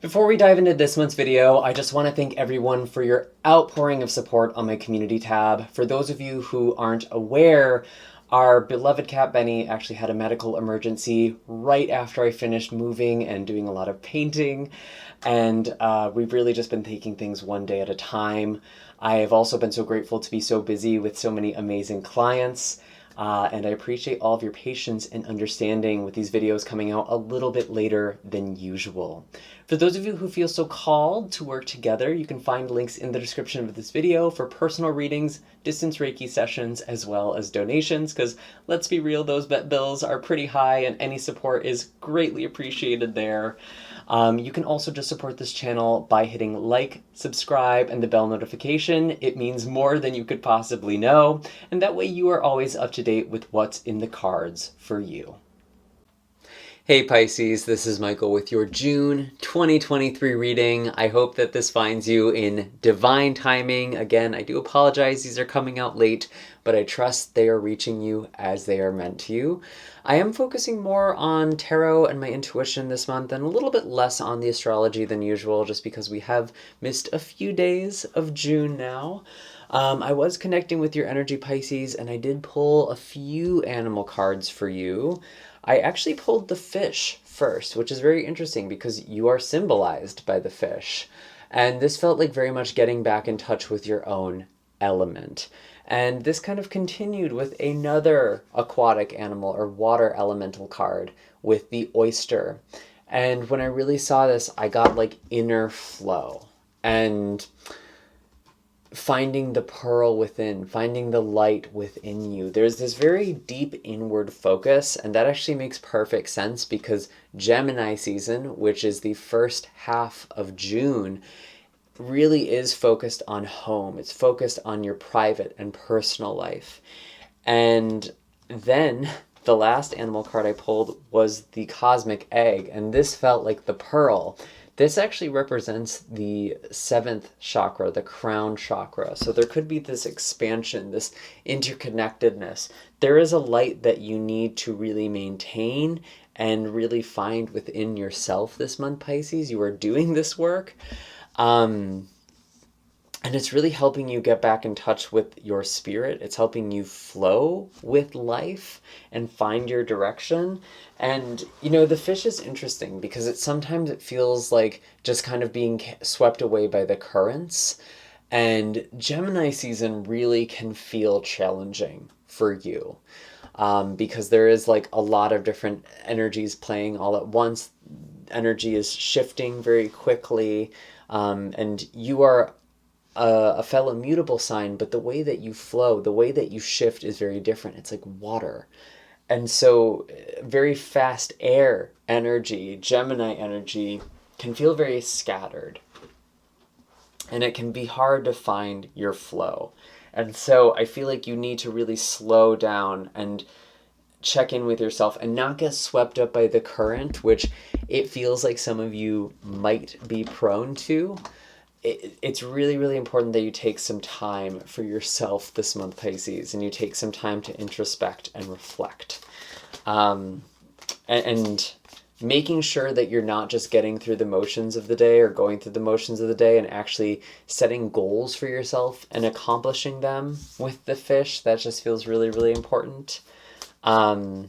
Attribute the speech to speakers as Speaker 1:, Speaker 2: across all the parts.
Speaker 1: Before we dive into this month's video, I just want to thank everyone for your outpouring of support on my community tab. For those of you who aren't aware, our beloved cat Benny actually had a medical emergency right after I finished moving and doing a lot of painting, and we've really just been taking things one day at a time. I have also been so grateful to be so busy with so many amazing clients. And I appreciate all of your patience and understanding with these videos coming out a little bit later than usual. For those of you who feel so called to work together, you can find links in the description of this video for personal readings, distance Reiki sessions, as well as donations, because let's be real, those vet bills are pretty high and any support is greatly appreciated there. You can also just support this channel by hitting like, subscribe, and the bell notification. It means more than you could possibly know, and that way you are always up to date with what's in the cards for you. Hey Pisces, this is Michael with your June 2023 reading. I hope that this finds you in divine timing. Again, I do apologize, these are coming out late, but I trust they are reaching you as they are meant to you. I am focusing more on tarot and my intuition this month and a little bit less on the astrology than usual, just because we have missed a few days of June now. I was connecting with your energy, Pisces, and I did pull a few animal cards for you. I actually pulled the fish first, which is very interesting because you are symbolized by the fish. And this felt like very much getting back in touch with your own element. And this kind of continued with another aquatic animal or water elemental card with the oyster. And when I really saw this, I got like inner flow and finding the pearl within, finding the light within you. There's this very deep inward focus, and that actually makes perfect sense because Gemini season, which is the first half of June, really is focused on home. It's focused on your private and personal life. And then the last animal card I pulled was the cosmic egg, and this felt like the pearl. This actually represents the 7th chakra, the crown chakra. So there could be this expansion, this interconnectedness. There is a light that you need to really maintain and really find within yourself this month, Pisces. You are doing this work. And it's really helping you get back in touch with your spirit. It's helping you flow with life and find your direction. And, you know, the fish is interesting because sometimes it feels like just kind of being swept away by the currents. And Gemini season really can feel challenging for you because there is like a lot of different energies playing all at once. Energy is shifting very quickly, and you are a fellow mutable sign, but the way that you flow, the way that you shift is very different. It's like water. And so very fast air energy, Gemini energy, can feel very scattered. And it can be hard to find your flow. And so I feel like you need to really slow down and check in with yourself and not get swept up by the current, which it feels like some of you might be prone to. It's really, really important that you take some time for yourself this month, Pisces, and you take some time to introspect and reflect. And making sure that you're not just getting through the motions of the day or going through the motions of the day and actually setting goals for yourself and accomplishing them with the fish. That just feels really, really important. Yeah,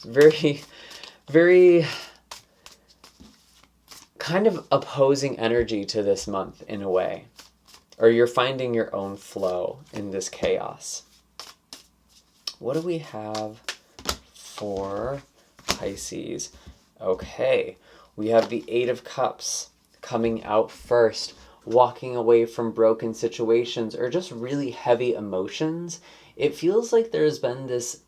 Speaker 1: very, very kind of opposing energy to this month in a way, or you're finding your own flow in this chaos. What do we have for Pisces? Okay, we have the 8 of Cups coming out first, walking away from broken situations or just really heavy emotions. It feels like there's been this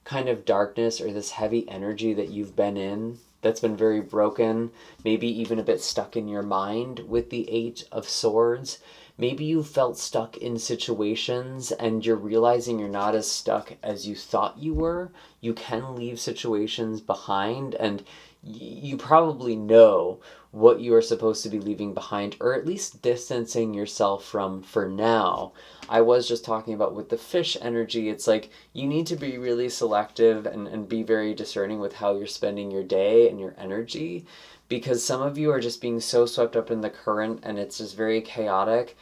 Speaker 1: kind of darkness or this heavy energy that you've been in that's been very broken, maybe even a bit stuck in your mind with the 8 of Swords. Maybe you felt stuck in situations and you're realizing you're not as stuck as you thought you were. You can leave situations behind and you probably know what you are supposed to be leaving behind, or at least distancing yourself from for now. I was just talking about with the fish energy, it's like you need to be really selective and be very discerning with how you're spending your day and your energy, because some of you are just being so swept up in the current and it's just very chaotic.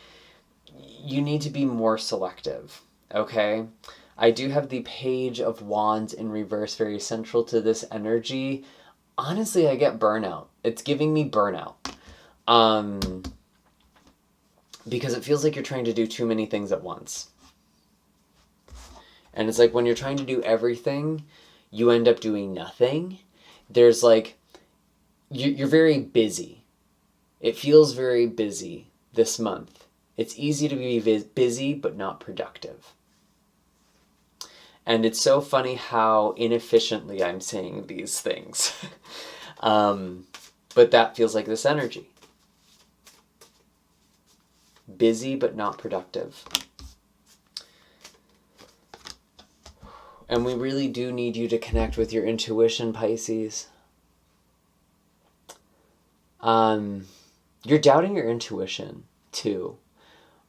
Speaker 1: You need to be more selective, okay? I do have the Page of Wands in reverse, very central to this energy. Honestly, I get burnout. It's giving me burnout. Because it feels like you're trying to do too many things at once. And it's like when you're trying to do everything, you end up doing nothing. There's like, you're very busy. It feels very busy this month. It's easy to be busy, but not productive. And it's so funny how inefficiently I'm saying these things. But that feels like this energy. Busy, but not productive. And we really do need you to connect with your intuition, Pisces. You're doubting your intuition, too.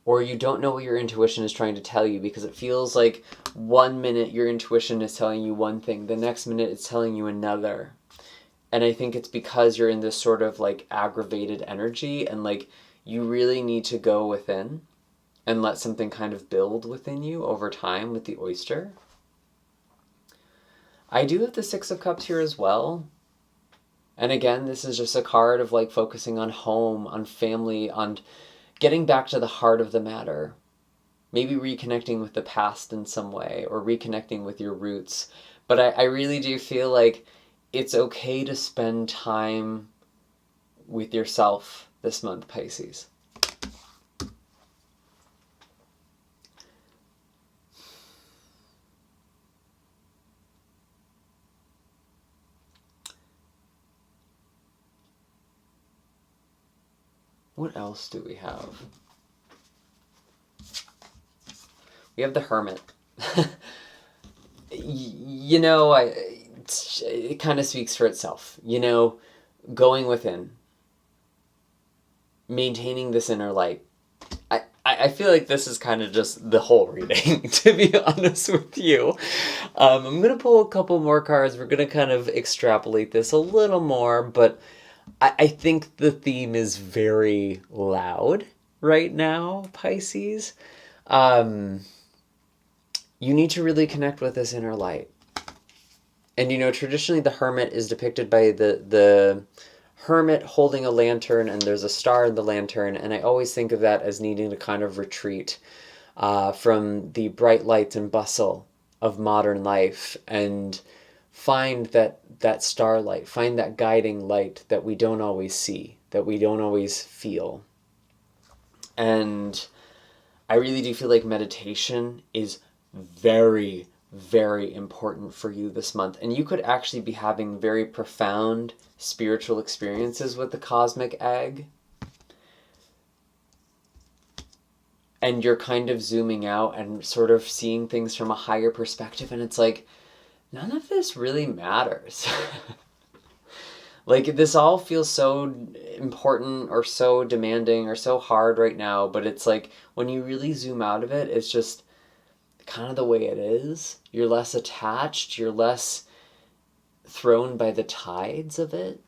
Speaker 1: Or you don't know what your intuition is trying to tell you, because it feels like 1 minute your intuition is telling you one thing, the next minute it's telling you another. And I think it's because you're in this sort of like aggravated energy, and like you really need to go within and let something kind of build within you over time with the oyster. I do have the Six of Cups here as well. And again, this is just a card of like focusing on home, on family, on getting back to the heart of the matter. Maybe reconnecting with the past in some way, or reconnecting with your roots. But I really do feel like it's okay to spend time with yourself this month, Pisces. What else do we have? We have the Hermit. You know, it kind of speaks for itself. You know, going within. Maintaining this inner light. I feel like this is kind of just the whole reading, to be honest with you. I'm going to pull a couple more cards. We're going to kind of extrapolate this a little more, but I think the theme is very loud right now, Pisces. You need to really connect with this inner light. And, you know, traditionally the Hermit is depicted by the hermit holding a lantern, and there's a star in the lantern, and I always think of that as needing to kind of retreat from the bright lights and bustle of modern life and find that starlight, find that guiding light that we don't always see, that we don't always feel. And I really do feel like meditation is very, very important for you this month. And you could actually be having very profound spiritual experiences with the cosmic egg. And you're kind of zooming out and sort of seeing things from a higher perspective. And it's like, none of this really matters. Like, this all feels so important or so demanding or so hard right now. But it's like, when you really zoom out of it, it's just kind of the way it is. You're less attached. You're less thrown by the tides of it.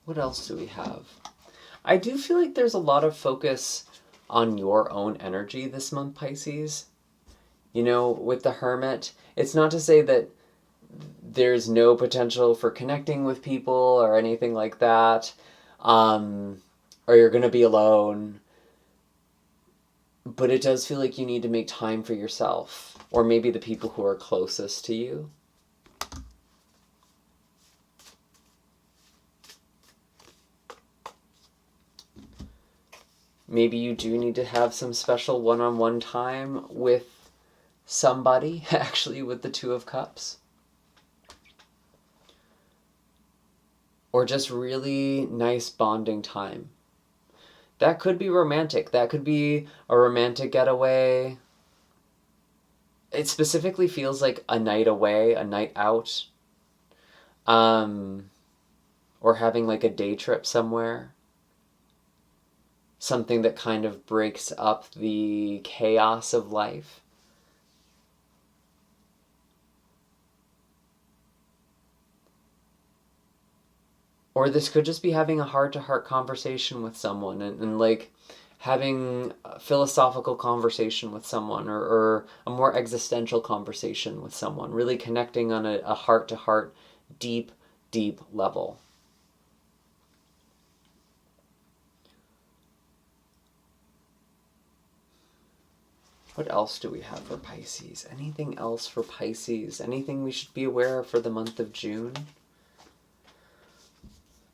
Speaker 1: What else do we have? I do feel like there's a lot of focus on your own energy this month, Pisces. You know, with the Hermit, it's not to say that there's no potential for connecting with people or anything like that, or you're going to be alone. But it does feel like you need to make time for yourself, or maybe the people who are closest to you. Maybe you do need to have some special one-on-one time with somebody, actually, with the Two of Cups. Or just really nice bonding time. That could be romantic. That could be a romantic getaway. It specifically feels like a night away, a night out. Or having like a day trip somewhere. Something that kind of breaks up the chaos of life. Or this could just be having a heart-to-heart conversation with someone and like having a philosophical conversation with someone or a more existential conversation with someone, really connecting on a heart-to-heart, deep, deep level. What else do we have for Pisces? Anything else for Pisces? Anything we should be aware of for the month of June?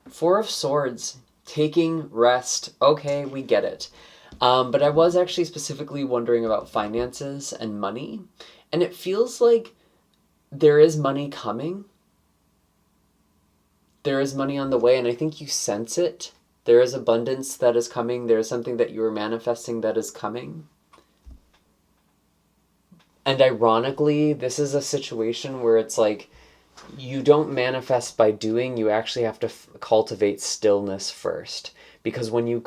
Speaker 1: Four of Swords, taking rest. Okay, we get it. But I was actually specifically wondering about finances and money. And it feels like there is money coming. There is money on the way, and I think you sense it. There is abundance that is coming. There is something that you are manifesting that is coming. And ironically, this is a situation where it's like, you don't manifest by doing, you actually have to cultivate stillness first. Because when you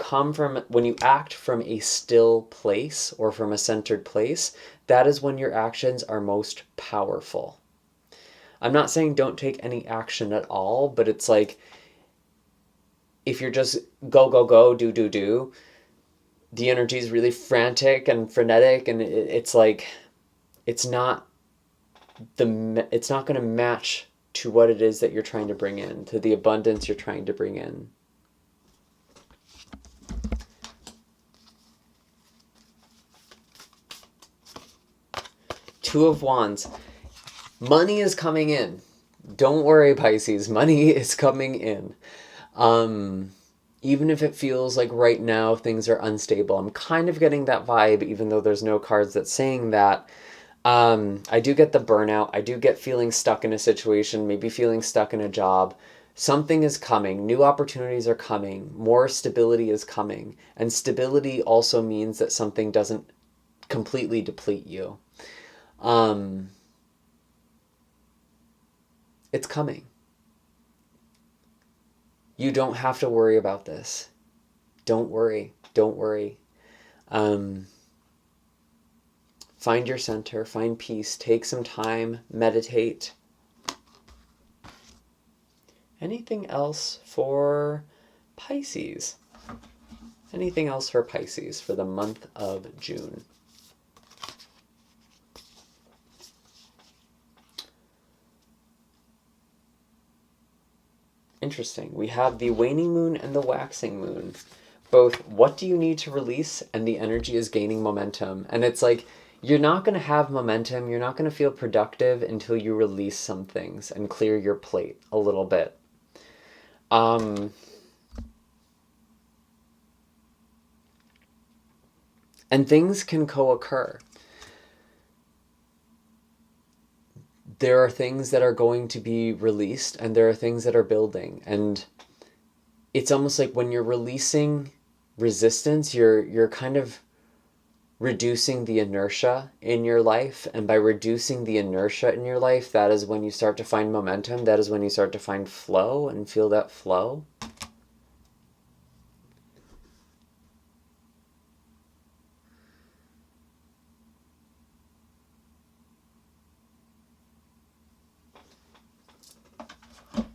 Speaker 1: act from a still place or from a centered place, that is when your actions are most powerful. I'm not saying don't take any action at all, but it's like, if you're just go, go, go, do, do, do, the energy is really frantic and frenetic, and it's like, it's not going to match to what it is that you're trying to bring in, to the abundance you're trying to bring in. Two of Wands. Money is coming in. Don't worry, Pisces. Money is coming in. Even if it feels like right now things are unstable. I'm kind of getting that vibe, even though there's no cards that's saying that. I do get the burnout. I do get feeling stuck in a situation, maybe feeling stuck in a job. Something is coming. New opportunities are coming. More stability is coming. And stability also means that something doesn't completely deplete you. It's coming. You don't have to worry about this. Don't worry. Don't worry. Find your center, find peace, take some time, meditate. Anything else for Pisces? Anything else for Pisces for the month of June? Interesting. We have the waning moon and the waxing moon. Both, what do you need to release? And the energy is gaining momentum. And it's like, you're not going to have momentum, you're not going to feel productive until you release some things and clear your plate a little bit. And things can co-occur. There are things that are going to be released and there are things that are building. And it's almost like when you're releasing resistance, you're kind of reducing the inertia in your life. And by reducing the inertia in your life, that is when you start to find momentum. That is when you start to find flow and feel that flow.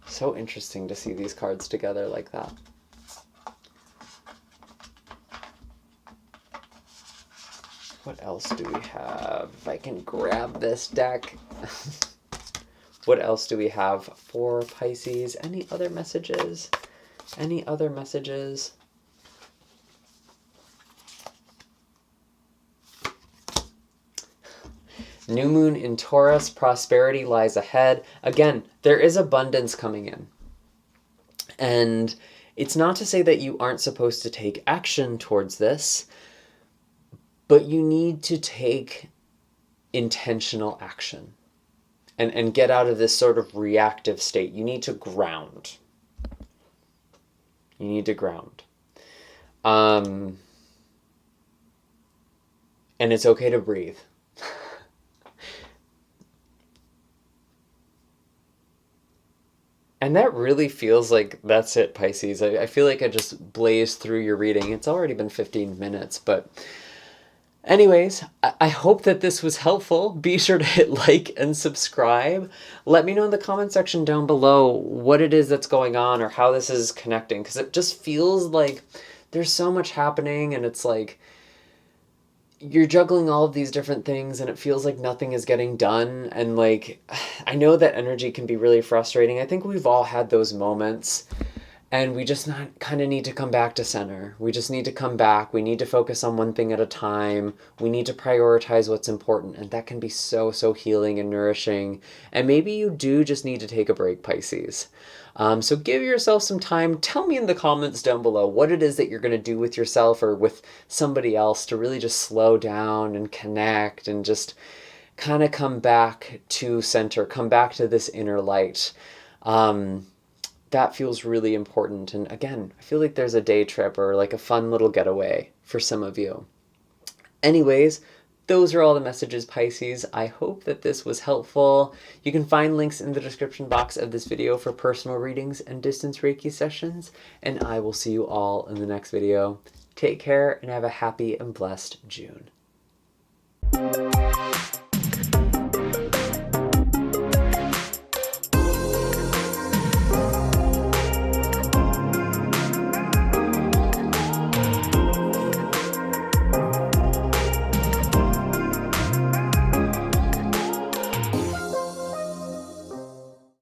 Speaker 1: So interesting to see these cards together like that. What else do we have? If I can grab this deck. What else do we have for Pisces? Any other messages? Any other messages? New moon in Taurus, prosperity lies ahead. Again, there is abundance coming in. And it's not to say that you aren't supposed to take action towards this, but you need to take intentional action and get out of this sort of reactive state. You need to ground. You need to ground. And it's okay to breathe. And that really feels like that's it, Pisces. I feel like I just blazed through your reading. It's already been 15 minutes, but anyways, I hope that this was helpful. Be sure to hit like and subscribe. Let me know in the comment section down below what it is that's going on or how this is connecting, because it just feels like there's so much happening and it's like you're juggling all of these different things and it feels like nothing is getting done. And like, I know that energy can be really frustrating. I think we've all had those moments and we just not kind of need to come back to center. We just need to come back. We need to focus on one thing at a time. We need to prioritize what's important. And that can be so, so healing and nourishing. And maybe you do just need to take a break, Pisces. So give yourself some time. Tell me in the comments down below what it is that you're going to do with yourself or with somebody else to really just slow down and connect and just kind of come back to center, come back to this inner light. That feels really important. And again, I feel like there's a day trip or like a fun little getaway for some of you. Anyways, those are all the messages, Pisces. I hope that this was helpful. You can find links in the description box of this video for personal readings and distance Reiki sessions. And I will see you all in the next video. Take care and have a happy and blessed June.